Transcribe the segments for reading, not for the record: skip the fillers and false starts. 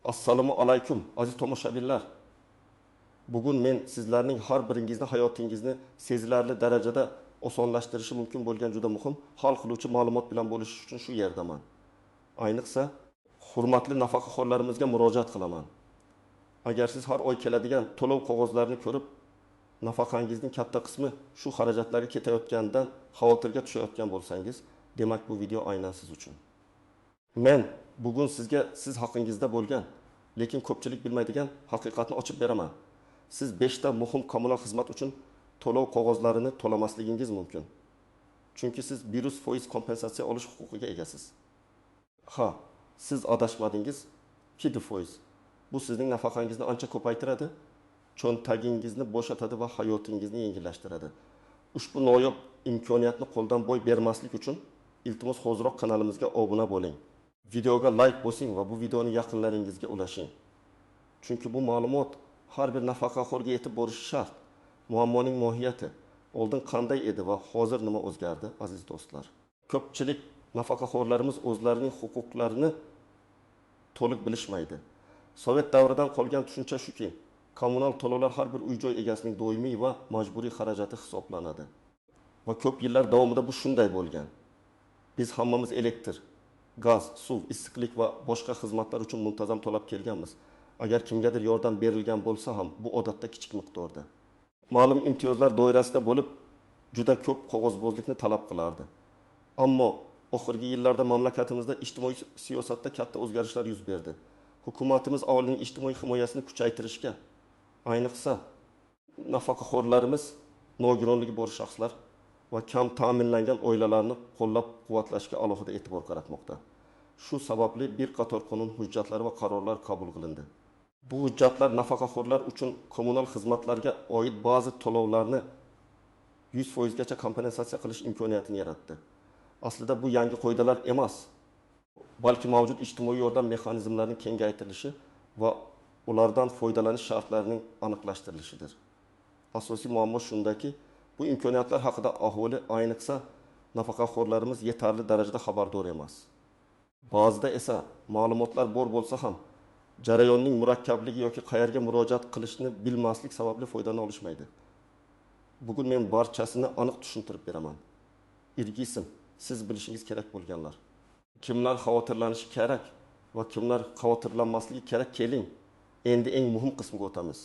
Assalomu alaykum aziz tomoshabinlar. Bugun men sizlarning har biringizni hayotingizni sezilarli darajada osonlashtirishi mumkin bo'lgan juda muhim hal qiluvchi ma'lumot bilan bo'lishish uchun shu yerdaman. Ayniqsa hurmatli nafaqaxo'rlarimizga murojaat qilaman. Agar siz har oy keladigan to'lov qog'ozlarini ko'rib, nafaqangizning katta qismi shu xarajatlarga ketayotganidan xavotirga tushayotgan bo'lsangiz, demak bu video aynan siz uchun. Men bugun sizga siz haqingizda bo'lgan, lekin ko'pchilik bilmaydigan haqiqatni ochib beraman. Siz 5 ta muhim kommunal xizmat uchun to'lov qog'ozlarini to'lamasligingiz mumkin. Chunki siz 100% kompensatsiya olish huquqiga egasiz. Ha, siz adashmadingiz, 2%. Bu sizning nafaqangizni ancha ko'paytiradi, cho'ntagingizni bo'shatadi va hayotingizni yengillashtiradi. Ushbu noyob imkoniyatni qo'ldan boy bermaslik uchun iltimos hoziroq kanalimizga obuna bo'ling. Videoga like bosing va bu videoni yaqinlaringizga ulashing. Chunki bu ma'lumot har bir nafaqaxo'rga yetib borishi shart. Muammoning mohiyati, oldin qanday edi va hozir nima o'zgardi, aziz do'stlar? Ko'pchilik nafaqaxo'rlarimiz o'zlarining huquqlarini to'liq bilishmaydi. Sovet davridan qolgan tushuncha shuki, kommunal to'lovlar har bir uy-joy egasining doimiy va majburiy xarajati hisoblanadi. Va ko'p yillar davomida bu shunday bo'lgan. Biz hammamiz elektr, gaz, suv, issiqlik va boshqa xizmatlar uchun muntazam to'lab kelganmiz. Agar kimgadir yordam berilgan bo'lsa ham, bu odatda kichik miqdorda. Ma'lum imtiyozlar doirasida bo'lib, juda ko'p qog'ozbozlikni talab qilardi. Ammo oxirgi yillarda mamlakatimizda ijtimoiy siyosatda katta o'zgarishlar yuz berdi. Hukumatimiz aholining ijtimoiy himoyasini kuchaytirishga, ayniqsa nafaqaxo'rlarimiz, nogironligi bor shaxslar va kam ta'minlangan oilalarni qo'llab-quvvatlashga alohida e'tibor qaratmoqda. Shu sababli bir qator qonun hujjatlari va qarorlar qabul qilindi. Bu hujjatlar nafaqaxo'rlar uchun kommunal xizmatlarga oid ba'zi to'lovlarni 100% gacha kompensatsiya qilish imkoniyatini yaratdi. Aslida bu yangi qoidalar emas, balki mavjud ijtimoiy yordam mexanizmlarining kengaytirilishi va ulardan foydalanish shartlarining aniqlashtirilishidir. Asosiy muammo shundaki, bu imkoniyatlar haqida aholi, ayniqsa nafaqaxo'rlarimiz yetarli darajada xabardor emas. Ba'zida esa ma'lumotlar bor bo'lsa ham, jarayonning murakkabligi yoki qayerga murojaat qilishni bilmaslik sababli foydalana olishmaydi. Bugun men barchasini aniq tushuntirib beraman. Irgisim, siz bilishingiz kerak bo'lganlar. Kimlar xavotirlanishi kerak va kimlar xavotirlanmasligi kerak, keling. Endi eng muhim qismiga o'tamiz.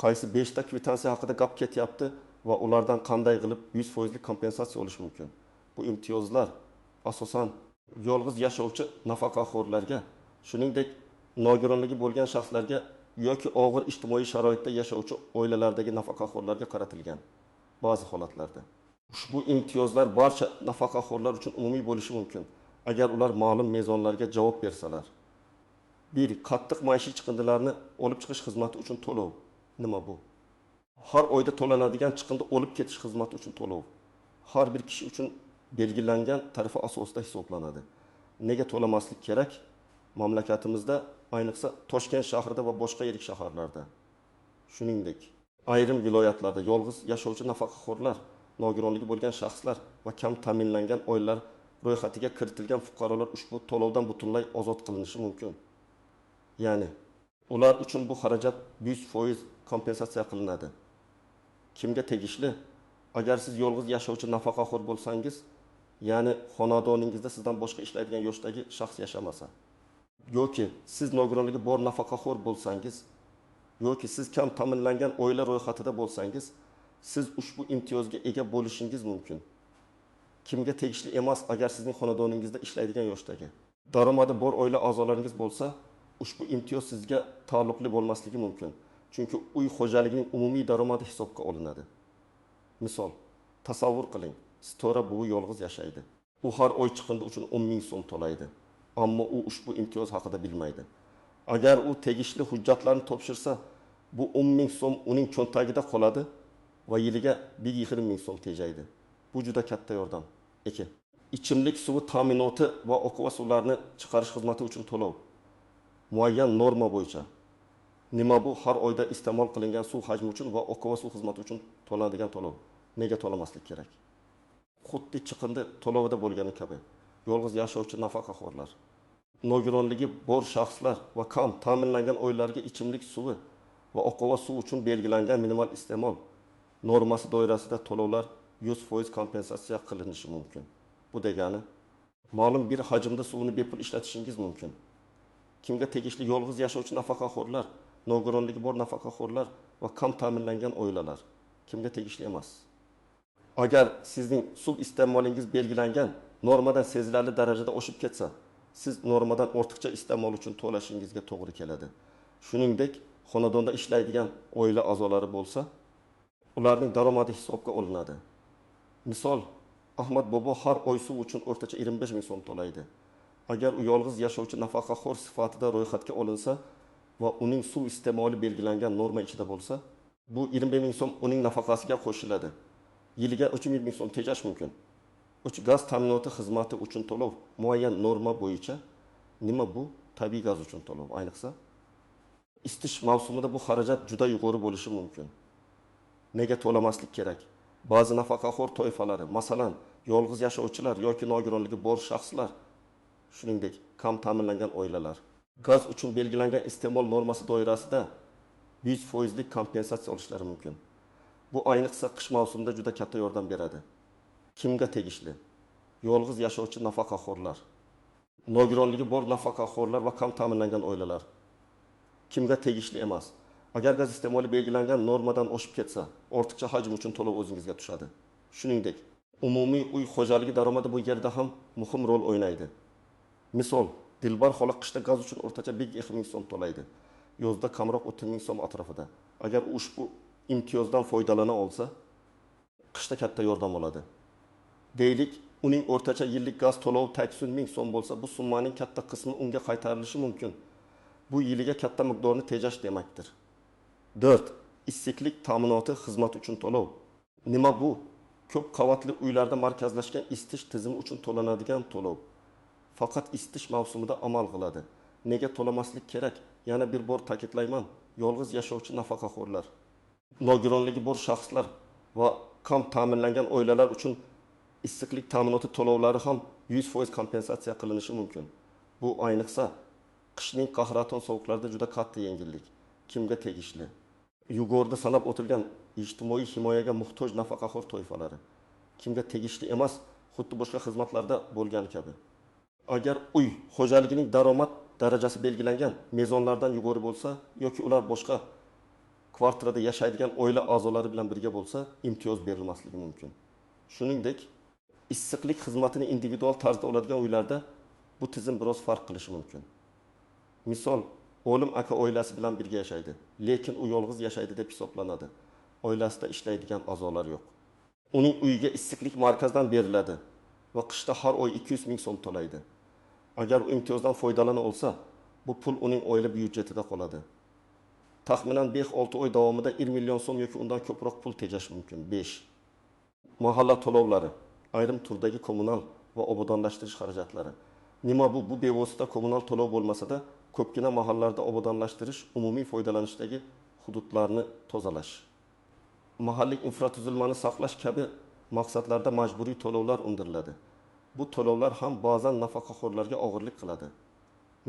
Qaysi 5 ta kvitansiya haqida gap ketyapti va ulardan qanday qilib 100% kompensatsiya olish mumkin? Bu imtiyozlar asosan yolg'iz yashovchi nafaqaxo'rlarga, shuningdek nogironligi bo'lgan shaxslarga yoki og'ir ijtimoiy sharoitda yashovchi oilalardagi nafaqaxo'rlarga qaratilgan ba'zi holatlarda. Ushbu imtiyozlar barcha nafaqaxo'rlar uchun umumiy bo'lishi mumkin, agar ular ma'lum mezonlarga javob bersalar. 1. Qattiq maishiy chiqindilarni olib chiqish xizmati uchun to'lov. Nima bu? Har oyda to'lanadigan chiqindi olib ketish xizmati uchun to'lov har bir kishi uchun belgilangan tarifa asosida hisoblanadi. Nega to'lamaslik kerak? Mamlakatimizda, ayniqsa Toshkent shahrida va boshqa yirik shaharlarda, shuningdek ayrim viloyatlarda yolg'iz yashovchi nafaqaxo'rlar, nogironligi bo'lgan shaxslar va kam ta'minlangan oilalar ro'yxatiga kiritilgan fuqarolar ushbu to'lovdan butunlay ozod qilinishi mumkin. Ya'ni ular uchun bu xarajat 100% kompensatsiya qilinadi. Kimga tegishli? Agar siz yolg'iz yashovchi nafaqaxo'r bo'lsangiz, ya'ni xonadoningizda sizdan boshqa ishlaydigan yoshdagi shaxs yashamasa, yoki siz nogironligi bor nafaqaxo'r bo'lsangiz, yoki siz kam ta'minlangan oila ro'yxatida bo'lsangiz, siz ushbu imtiyozga ega bo'lishingiz mumkin. Kimga tegishli emas, agar sizning xonadoningizda ishlaydigan yoshdagi. Daromadi bor oila a'zolaringiz bo'lsa, ushbu imtiyoz sizga taalluqli bo'lmasligi mumkin. Chunki uy xo'jaligining umumiy daromadi hisobga olinadi. Misol, tasavvur qiling, Stora buvi yolg'iz yashaydi. U har oy chiqindi uchun 10 ming so'm to'laydi. Ammo u ushbu imtiyoz haqida bilmaydi. Agar u tegishli hujjatlarni topshirsa, bu 10 ming so'm uning cho'ntagida qoladi va yiliga 1,20 ming so'm tejaydi. Bu juda katta yordam. 2. Ichimlik suvi ta'minoti va oqova suvlarni chiqarish xizmati uchun to'lov. Muayyan norma bo'yicha. Nima bu? Har oyda iste'mol qilingan suv hajmi uchun va oqova suv xizmati uchun to'lanadigan to'lov. Nega to'lamaslik kerak? Xuddi chiqindi to'lovida bo'lgani kabi, yolg'iz yashovchi nafaqaxo'rlar nogironligi bor shaxslar va kam ta'minlangan oilalarga ichimlik suvi va oqova suv uchun belgilangan minimal iste'mol normasi doirasida to'lovlar 100% kompensatsiya qilinishi mumkin. Bu degani ma'lum bir hajmda suvni bepul ishlatishingiz mumkin. Kimga tegishli yolg'iz yashovchi nafaqaxo'rlar, nogironligi bor nafaqaxo'rlar va kam ta'minlangan oilalar kimga tegishli emas. Agar sizning suv iste'molingiz belgilangan normadan sezilarli darajada oshib ketsa, siz normadan ortiqcha iste'mol uchun to'lashingizga to'g'ri keladi. Shuningdek, xonadonda ishlaydigan oila a'zolari bo'lsa, ularning daromadi hisobga olinadi. Misol, Ahmad bobo har oy suv uchun o'rtacha 25 ming so'm to'laydi. Agar u yolg'iz yashovchi nafaqaxo'r sifatida ro'yxatga olinsa va uning suv iste'moli belgilangan norma ichida bo'lsa, bu 25 ming so'm uning nafaqasiga qo'shiladi. Yiliga 300 ming so'm tejash mumkin. Gaz ta'minoti xizmati uchun to'lov muayyan norma bo'yicha. Nima bu? Tabiiy gaz uchun to'lov. Ayniqsa, isitish mavsumida bu xarajat juda yuqori bo'lishi mumkin. Nega to'lamaslik kerak? Ba'zi nafaqaxo'r toifalari, masalan, yolg'iz yashovchilar yoki nogironligi bor shaxslar, shuningdek, kam ta'minlangan oilalar, gaz uchun belgilangan iste'mol normasi doirasida 100% kompensatsiya olishlari mumkin. Bu ayniqsa qish mavsumida juda katta yordam beradi. Kimga tegishli? Yolg'iz yashovchi nafaqaxo'rlar, nogironligi bor nafaqaxo'rlar va kam ta'minlangan oilalar. Kimga tegishli emas? Agar gaz iste'moli belgilangan normadan oshib ketsa, ortiqcha hajm uchun to'lov o'zingizga tushadi. Shuningdek, umumiy uy xo'jaligi daromadi bu yerda ham muhim rol o'ynaydi. Misol, Dilbar xola qishda gaz uchun o'rtacha 1 ming so'm to'laydi. Yozda kamroq 30 ming so'm atrofida. Agar ushbu imtiyozdan foydalana olsa, qishda katta yordam oladi. Deylik, uning o'rtacha yillik gaz to'lovi 80 ming so'm bo'lsa, bu summaning katta qismi unga qaytarilishi mumkin. Bu yiliga katta miqdorni tejash demakdir. 4. Issiqlik ta'minoti xizmat uchun to'lov. Nima bu? Ko'p qavatli uylarda markazlashgan isitish tizimi uchun to'lanadigan to'lov. Faqat isitish mavsumida amal qiladi. Nega to'lamaslik kerak? Yana bir bor ta'kidlayman, yolg'iz yashovchi nafaqaxo'rlar, nogironligi bor shaxslar va kam ta'minlangan oilalar uchun issiqlik ta'minoti to'lovlari ham 100% kompensatsiya qilinishi mumkin. Bu ayniqsa qishning qahraton sovuqlarida juda katta yengillik. Kimga tegishli? Yuqorida sanab o'tilgan ijtimoiy himoyaga muhtoj nafaqaxo'r toifalari kimga tegishli emas, xuddi boshqa xizmatlarda bo'lgani kabi. Agar uy xo'jaligining daromad darajasi belgilangan mezonlardan yuqori bo'lsa yoki ular boshqa kvartirada yashaydigan oila a'zolari bilan birga bo'lsa, imtiyoz berilmasligi mumkin. Shuningdek, issiqlik xizmatini individual tarzda oladigan uylarda bu tizim biroz farq qilishi mumkin. Misol, o'g'lim aka oilasi bilan birga yashaydi, lekin u yolg'iz yashaydi deb hisoblanadi. Oilasida ishlaydigan a'zolar yo'q. Uning uyiga issiqlik markazdan beriladi va qishda har oy 200 ming so'm to'laydi. Agar u imtiyozdan foydalana olsa, bu pul uning oila byudjetida qoladi. Taxminan 5-6 oy davomida 1 million so'm yoki undan ko'proq pul tejash mumkin. 5. Mahalla to'lovlari, ayrim turdagi kommunal va obodonlashtirish xarajatlari. Nima bu? Bu bevosita kommunal to'lov bo'lmasa-da, ko'pgina mahallalarda obodonlashtirish, umumiy foydalanishdagi hududlarni tozalash, mahalliy infratuzilmani saqlash kabi maqsadlarda majburiy to'lovlar undiriladi. Bu to'lovlar ham ba'zan nafaqaxo'rlarga og'irlik qiladi.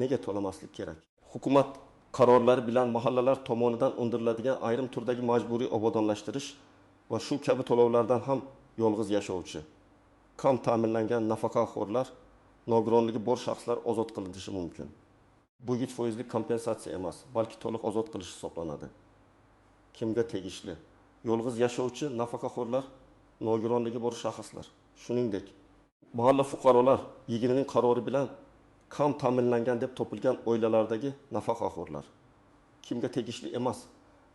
Nega to'lamaslik kerak? Hukumat qarorlari bilan mahallalar tomonidan undiriladigan ayrim turdagi majburiy obodonlashtirish va shu kabi to'lovlardan ham yolg'iz yashovchi, kam ta'minlangan nafaqaxo'rlar, nogironligi bor shaxslar ozod qilinishi mumkin. Bu 100% kompensatsiya emas, balki to'liq ozod qilish hisoblanadi. Kimga tegishli? Yolg'iz yashovchi nafaqaxo'rlar, nogironligi bor shaxslar. Shuningdek, mahalla fuqarolar yigirining qarori bilan kam ta'minlangan deb topilgan oilalardagi nafaqaxo'rlar kimga tegishli emas?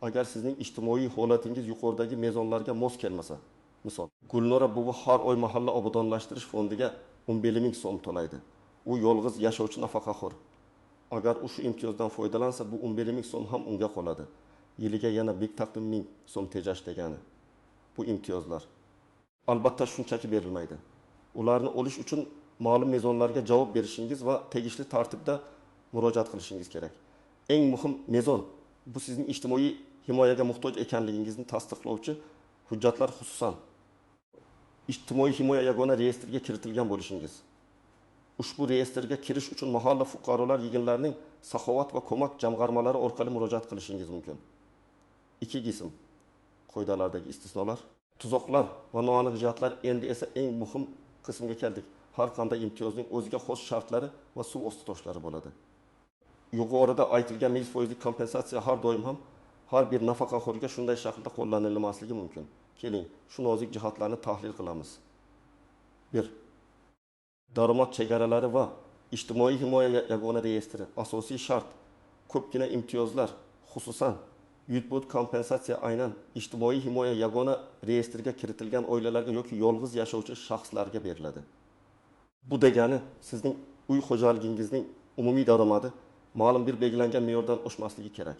Agar sizning ijtimoiy holatingiz yuqoridagi mezonlarga mos kelmasa, misol, Gulnora buvi har oy mahalla obodonlashtirish fondiga 11 ming so'm to'laydi. U yolg'iz yashovchi nafaqaxo'r. Agar u shu imtiyozdan foydalansa, bu 11 ming so'm ham unga qoladi. Yiliga yana 1 ming so'm tejash degani. Bu imtiyozlar albatta shunchaki berilmaydi. Ularni olish uchun ma'lum mezonlarga javob berishingiz va tegishli tartibda murojaat qilishingiz kerak. Eng muhim mezon bu sizning ijtimoiy himoyaga muhtoj ekanligingizni tasdiqlovchi hujjatlar, xususan ijtimoiy himoya yagona reyestriga kiritilgan bo'lishingiz. ushbu reyestrga kirish uchun mahalla fuqarolar yig'inlarining saxovat va ko'mak jamg'armalari orqali murojaat qilishingiz mumkin. İki qism qoidalardagi istisnolar. Tuzoqlar va noaniq jihatlar. Endi esa eng muhim qismga keldik. Har qanday imtiyozning o'ziga xos shartlari va suv osti toshlari bo'ladi. Yuqorida aytilgan 100% kompensatsiya har doim ham har bir nafaqaxo'rga shunday shaklda qo'llanilmasligi mumkin. Keling, shu nozik jihatlarni tahlil qilamiz. 1. Daromad chegaralari va ijtimoiy himoya yagona reyestri asosiy shart. Ko'pgina imtiyozlar, xususan yutbut kompensatsiya aynan ijtimoiy himoya yagona reyestriga kiritilgan oilalarga yoki yolg'iz yashovchi shaxslarga beriladi. Bu degani sizning uy xo'jaligingizning umumiy daromadi ma'lum bir belgilangan me'yordan oshmasligi kerak.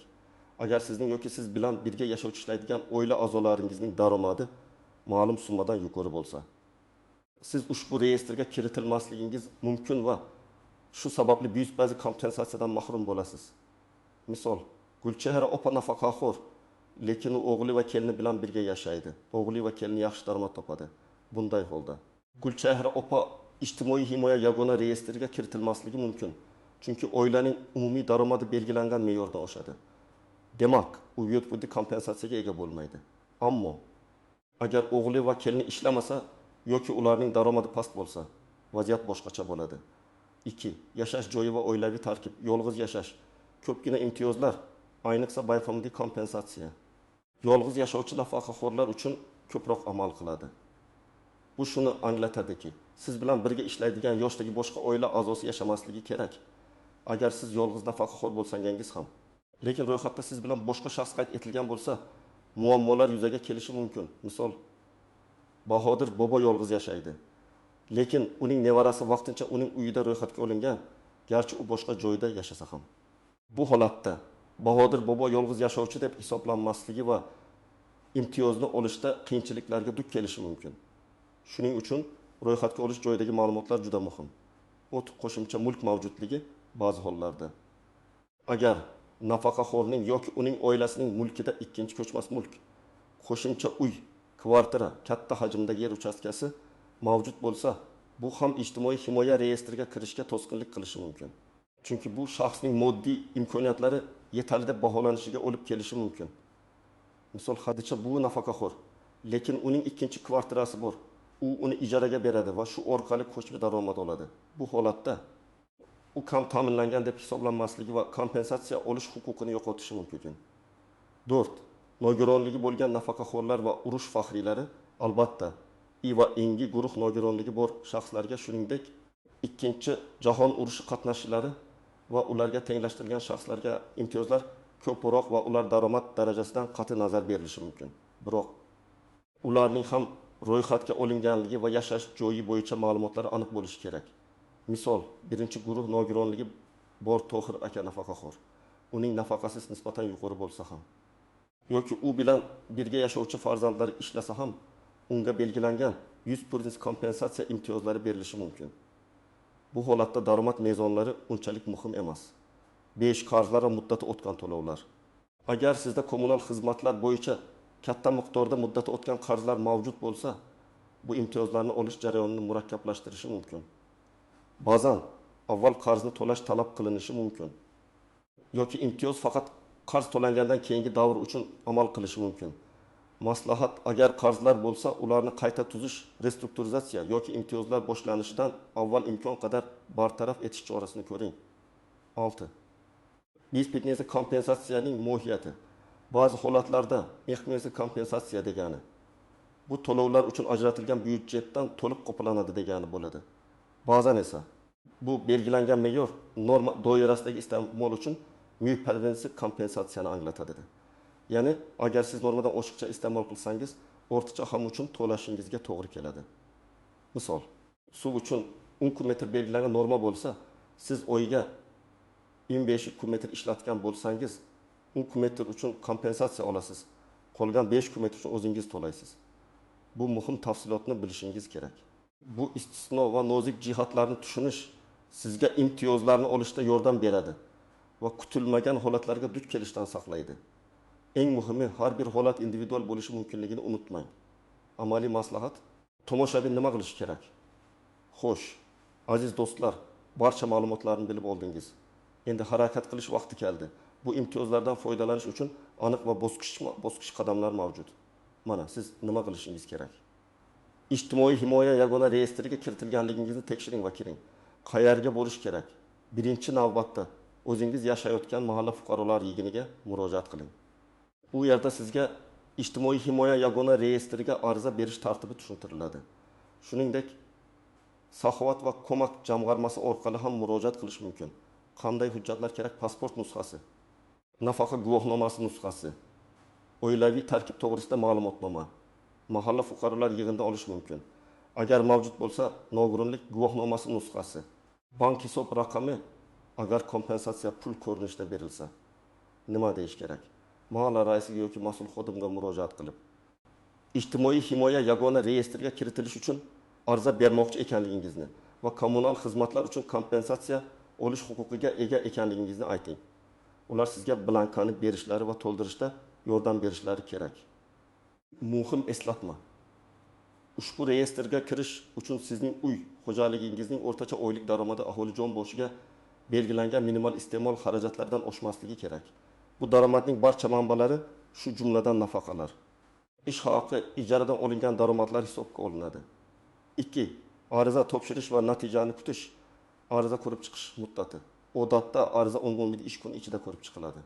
Agar sizning yoki siz bilan birga yashovchi ishlaydigan oila a'zolaringizning daromadi ma'lum summadan yuqori bo'lsa, siz ushbu reyestrga kiritilmasligingiz mumkin va shu sababli buyuk ba'zi kompensatsiyadan mahrum bo'lasiz. Misol, Gulchehra opa nafaqaxo'r, lekin u o'g'li va kelini bilan birga yashaydi. O'g'li va kelini yaxshi daromad topadi. Bunday holda Gulchehra opa ijtimoiy himoya yagona reyestriga kiritilmasligi mumkin. Chunki oilaning umumiy daromadi belgilangan me'yordan oshadi. Demak, u yutbudi kompensatsiyaga ega bo'lmaydi. Ammo agar o'g'li va kelini ishlamasa yoki ularning daromadi past bo'lsa, vaziyat boshqacha bo'ladi. 2. Yashash joyi va oilaviy tarkib, yolg'iz yashash, ko'pgina imtiyozlar, ayniqsa bayfamli kompensatsiya yolg'iz yashovchi nafaqaxo'rlar uchun ko'proq amal qiladi. Bu shuni anglatadiki, siz bilan birga ishlaydigan yoshdagi boshqa oila a'zosi yashamasligi kerak. Agar siz yolg'iz nafaqaxo'r bo'lsangiz ham, lekin ro'yxatda siz bilan boshqa shaxs qayd etilgan bo'lsa, muammolar yuzaga kelishi mumkin. Misol, Bahodir bobo yolg'iz yashaydi, lekin uning nevarasi vaqtincha uning uyida ro'yxatga olingan, garchi u boshqa joyda yashasa ham. Bu holatda Bahodir bobo yolg'iz yashovchi deb hisoblanmasligi va imtiyozni olishda qiyinchiliklarga duch kelishi mumkin. Shuning uchun ro'yxatga olish joyidagi ma'lumotlar juda muhim. O't qo'shimcha mulk mavjudligi ba'zi hollarda. Agar nafaqaxo'rning yoki uning oilasining mulkida ikkinchi ko'chmas mulk, qo'shimcha uy, kvartira, katta hajmdagi yer uchastkasi mavjud bo'lsa, bu ham ijtimoiy himoya reyestriga kirishga to'sqinlik qilishi mumkin. Chunki bu shaxsning moddiy imkoniyatlari yetarli deb baholanishiga olib kelishi mumkin. Misol, Hadicha bu nafaqaxo'r, lekin uning ikkinchi kvartirasi bor. U uni ijaraga beradi va shu orqali qo'shimcha daromad oladi. Bu holatda u kam ta'minlangan deb hisoblanmasligi va kompensatsiya olish huquqini yo'qotishi mumkin. 4. Nogironligi bo'lgan nafaqaxo'rlar va urush faxriylari, albatta, I va Engi guruh nogironligi bor shaxslarga, shuningdek, ikkinchi jahon urushi qatnashchilari va ularga tenglashtirilgan shaxslarga imtiyozlar ko'proq va ular daromad darajasidan qat'iy nazar berilishi mumkin. Biroq ularning ham ro'yxatga olinganligi va yashash joyi bo'yicha ma'lumotlari aniq bo'lishi kerak. Misol, birinchi guruh nogironligi bor Tohir aka nafaqaxo'r. Uning nafaqasi nisbatan yuqori bo'lsa ham yoki u bilan birga yashovchi farzandlari ishlasa ham unga belgilangan 100% kompensatsiya imtiyozlari berilishi mumkin. Bu holatda daromad mezonlari unchalik muhim emas. 5. Qarzlar va muddati o'tgan to'lovlar. Agar sizda kommunal xizmatlar bo'yicha katta miqdorda muddati o'tgan qarzlar mavjud bo'lsa, bu imtiyozlarni olish jarayonini murakkablashtirishi mumkin. Ba'zan avval qarzni to'lash talab qilinishi mumkin. Yoki imtiyoz faqat qarz to'langandan keyingi davr uchun amal qilishi mumkin. Maslahat, agar qarzlar bo'lsa, ularni qayta tuzish, restrukturizatsiya yoki imtiyozlar boshlanishidan avval imkon qadar bartaraf etish chorasini ko'ring. 6. Besplatniy kompensatsiyaning mohiyati. Ba'zi holatlarda mexanizm kompensatsiya degani bu to'lovlar uchun ajratilgan byudjetdan to'liq qoplanadi degani bo'ladi. Ba'zan esa bu belgilangan me'yor norma doirasidagi iste'mol uchun mexanizm kompensatsiyani anglatadi. Ya'ni agar siz normadan oshiqcha iste'mol qilsangiz, o'rtacha ham uchun to'lashingizga to'g'ri keladi. Misol, suv uchun 10 kub metr belgilangan norma bo'lsa, siz oyiga 25 kub metr ishlatgan bo'lsangiz, 10 kub metr uchun kompensatsiya olasiz. Qolgan 5 kub metr uchun o'zingiz to'laysiz. Bu muhim tafsilotni bilishingiz kerak. Bu istisno va nozik jihatlarni tushunish sizga imtiyozlarni olishda yordam beradi va kutilmagan holatlarga duch kelishdan saqlaydi. Eng muhimi, har bir holat individual bo'lishi mumkinligini unutmang. Amaliy maslahat, tomoshabin nima qilish kerak? Xo'sh, Aziz do'stlar, barcha ma'lumotlarni bilib oldingiz. Endi harakat qilish vaqti keldi. Bu imtiyozlardan foydalanish uchun aniq va bosqichma-bosqich qadamlar mavjud. Mana siz nima qilishingiz kerak? İjtimoiy himoya yagona reyestriga kiritilganligingizni tekshiring va kiring. Qayerga bo'lish kerak? Birinchi navbatda o'zingiz yashayotgan mahalla fuqarolar yig'iniga murojaat qiling. Bu yerda sizga ijtimoiy himoya yagona reyestriga ariza berish tartibi tushuntiriladi. Shuningdek, Saxovat va ko'mak jamg'armasi orqali ham murojaat qilish mumkin. Qanday hujjatlar kerak? Pasport nusxasi, nafaqa guvohnomasi nusxasi, oilaviy tarkib to'g'risida ma'lumotnoma, mahalla fuqarolar yig'inida olish mumkin. Agar mavjud bo'lsa, nogironlik guvohnomasi nusxasi, bank hisob raqami agar kompensatsiya pul ko'rinishida berilsa, nima deyish kerak? Mahalla raisiga yoki mas'ul xodimga murojaat qilib, ijtimoiy himoya yagona reyestriga kiritilish uchun ariza bermoqchi ekanligingizni va kommunal xizmatlar uchun kompensatsiya olish huquqiga ega ekanligingizni ayting. Ular sizga blankani berishlari va to'ldirishda yordam berishlari kerak. Muhim eslatma. Ushbu reyestrga kirish uchun sizning uy xo'jaligingizning o'rtacha oylik daromadi aholi jon boshiga belgilangan minimal iste'mol xarajatlardan oshmasligi kerak. Bu daromadning barcha manbalari, shu jumladan nafaqalar, ish haqi, ijaradan olingan daromadlar hisobga olinadi. 2. Ariza topshirish va natijani kutish. Ariza ko'rib chiqish muddati. Odatda ariza 10 ish kuni ichida ko'rib chiqiladi.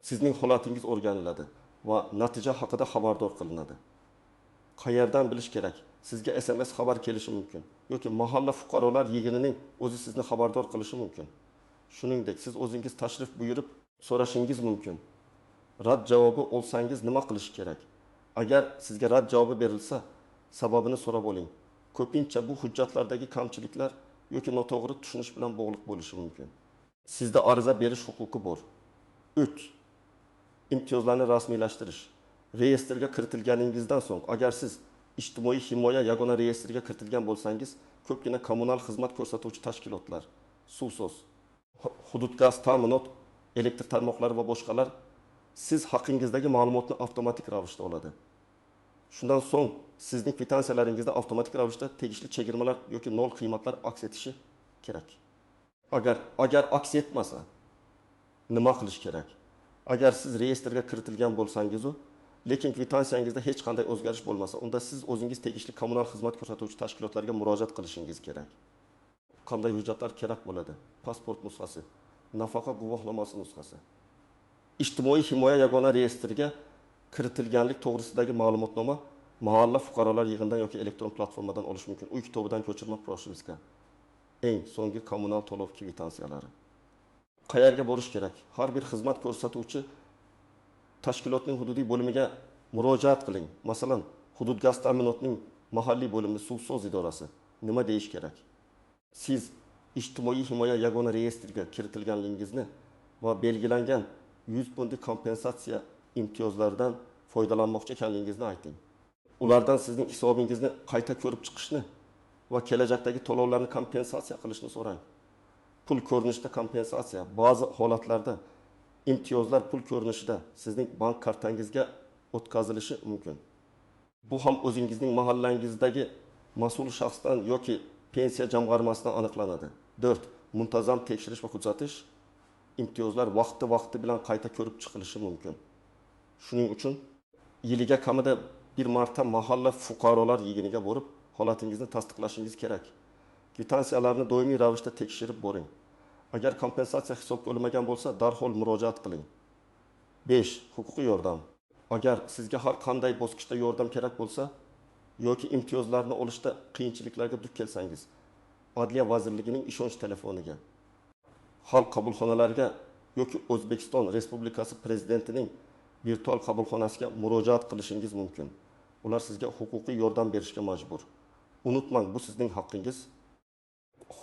Sizning holatingiz o'rganiladi va natija haqida xabardor qilinadi. Qayerdan bilish kerak? Sizga SMS xabar kelishi mumkin yoki mahalla fuqarolar yig'inining o'zi sizni xabardor qilishi mumkin. Shuningdek, siz o'zingiz tashrif buyurib so'rashingiz mumkin. Rad javobi olsangiz nima qilish kerak? Agar sizga rad javobi berilsa, sababini so'rab oling. Ko'pincha bu hujjatlardagi kamchiliklar yoki noto'g'ri tushunish bilan bog'liq bo'lishi mumkin. Sizda ariza berish huquqi bor. 3. Imtiyozlarni rasmiylashtirish. Reyestrga kiritilganingizdan so'ng, agar siz ijtimoiy himoya yagona reyestriga kiritilgan bo'lsangiz, ko'pgina kommunal xizmat ko'rsatuvchi tashkilotlar, suvsoz, hudud gaz ta'minot, elektr tarmoqlari va boshqalar siz haqingizdagi ma'lumotni avtomatik ravishda oladi. Shundan so'ng sizning kvitansiyalaringizda avtomatik ravishda tegishli chegirmalar yoki nol qiymatlar aks etishi kerak. Agar aks etmasa, nima qilish kerak? Agar siz reyestrga kiritilgan bo'lsangiz, lekin kvitansiyangizda hech qanday o'zgarish bo'lmasa, unda siz o'zingiz tegishli kommunal xizmat ko'rsatuvchi tashkilotlarga murojaat qilishingiz kerak. Qanday hujjatlar kerak bo'ladi? Pasport nusxasi, nafaqa guvohnomasi nusxasi. Ijtimoiy himoya yagona reyestriga kiritilganlik to'g'risidagi ma'lumotnoma mahalla fuqarolar yig'inidan yoki elektron platformadan olish mumkin. Uy kitobidan ko'chirma prosheska. Eng so'nggi kommunal to'lov kvitansiyalari. Qayerga borish kerak? Har bir xizmat ko'rsatuvchi tashkilotning hududiy bo'limiga murojaat qiling. Masalan, hudud gaz ta'minotining mahalliy bo'limi suvsoz idorasi. Nima deyish kerak? Siz ijtimoiy himoya yagona reyestriga kiritilganligingizni va belgilangan 100 pundlik kompensatsiya imtiyozlaridan foydalanmoqchi ekanligingizni ayting. Ulardan sizning hisobingizni qayta ko'rib chiqishni va kelajakdagi to'lovlarni kompensatsiya qilishni so'rang. Pul ko'rinishida kompensatsiya, ba'zi holatlarda imtiyozlar pul ko'rinishida sizning bank kartangizga o'tkazilishi mumkin. Bu ham o'zingizning mahallangizdagi mas'ul shaxsdan yoki pensiya jamg'armasidan aniqlanadi. 4. Muntazam tekshirish va kuzatish. Imtiyozlar vaqti bilan qayta ko'rib chiqilishi mumkin. Shuning uchun yiliga kamida bir marta mahalla fuqarolar yig'iniga borib, holatingizni tasdiqlashingiz kerak. Kvitansiyalarni doimiy ravishda tekshirib boring. Agar kompensatsiya hisobga olinmagan bo'lsa, darhol murojaat qiling. 5. Huquqiy yordam. Agar sizga har qanday bosqichda yordam kerak bo'lsa yoki imtiyozlarni olishda qiyinchiliklarga duch kelsangiz, Adliya vazirligining ishonch telefoniga, xalq qabulxonalariga yoki O'zbekiston Respublikasi prezidentining virtual qabulxonasiga murojaat qilishingiz mumkin. Ular sizga huquqiy yordam berishga majbur. Unutmang, bu sizning haqqingiz.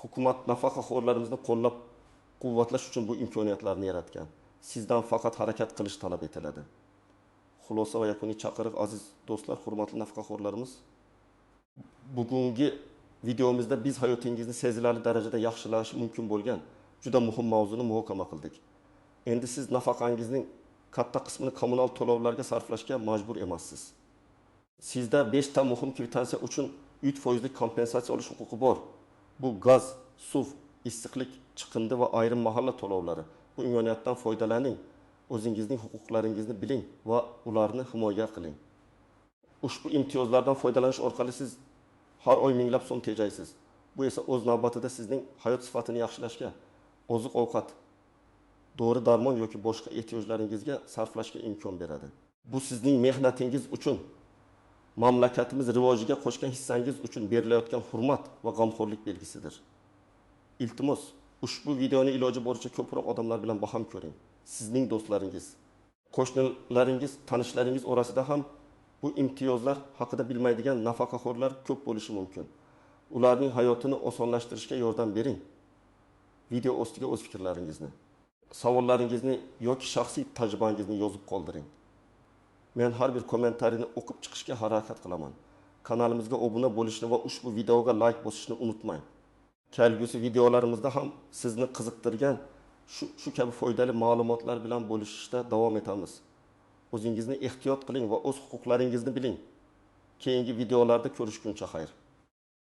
Hukumat nafaqaxo'rlarimizni qo'llab-quvvatlash uchun bu imkoniyatlarni yaratgan. Sizdan faqat harakat qilish talab etiladi. Xulosa va yakuniy chaqiriq, aziz do'stlar, hurmatli nafaqaxo'rlarimiz. Bugungi videomizda biz hayotingizni sezilarli darajada yaxshilash mumkin bo'lgan juda muhim mavzuni muhokama qildik. Endi siz nafaqangizning katta qismini kommunal to'lovlarga sarflashga majbur emassiz. Sizda 5 ta muhim kvitansiya uchun 3% kompensatsiya olish huquqi bor. Bu gaz, suv, issiqlik, chiqindi va ayrim mahalla to'lovlari. Bu imkoniyatdan foydalaning. O'zingizning huquqlaringizni biling va ularni himoya qiling. Ushbu imtiyozlardan foydalanish orqali siz har oy minglab so'm tejaysiz. Bu esa o'z navbatida sizning hayot sifatini yaxshilashga, oziq-ovqat, dori darmon yoki boshqa ehtiyojlaringizga sarflashga imkon beradi. Bu sizning mehnatingiz uchun, mamlakatimiz rivojiga qo'shgan hissangiz uchun berilayotgan hurmat va g'amxo'rlik belgisidir. Iltimos, ushbu videoni iloji boricha ko'proq odamlar bilan baham ko'ring. Sizning do'stlaringiz, qo'shnilaringiz, tanishlaringiz orasida ham bu imtiyozlar haqida bilmaydigan nafaqaxo'rlar ko'p bo'lishi mumkin. Ularning hayotini osonlashtirishga yordam bering. Video ostiga o'z fikrlaringizni, savollaringizni yoki shaxsiy tajribangizni yozib qoldiring. Men har bir kommentariyni o'qib chiqishga harakat qilaman. Kanalimizga obuna bo'lishni va ushbu videoga like bosishni unutmang. Kelgusi videolarimizda ham sizni qiziqtirgan shu kabi foydali ma'lumotlar bilan bo'lishishda davom etamiz. O'zingizni ehtiyot qiling va o'z huquqlaringizni biling. Keyingi videolarda ko'rishguncha xayr.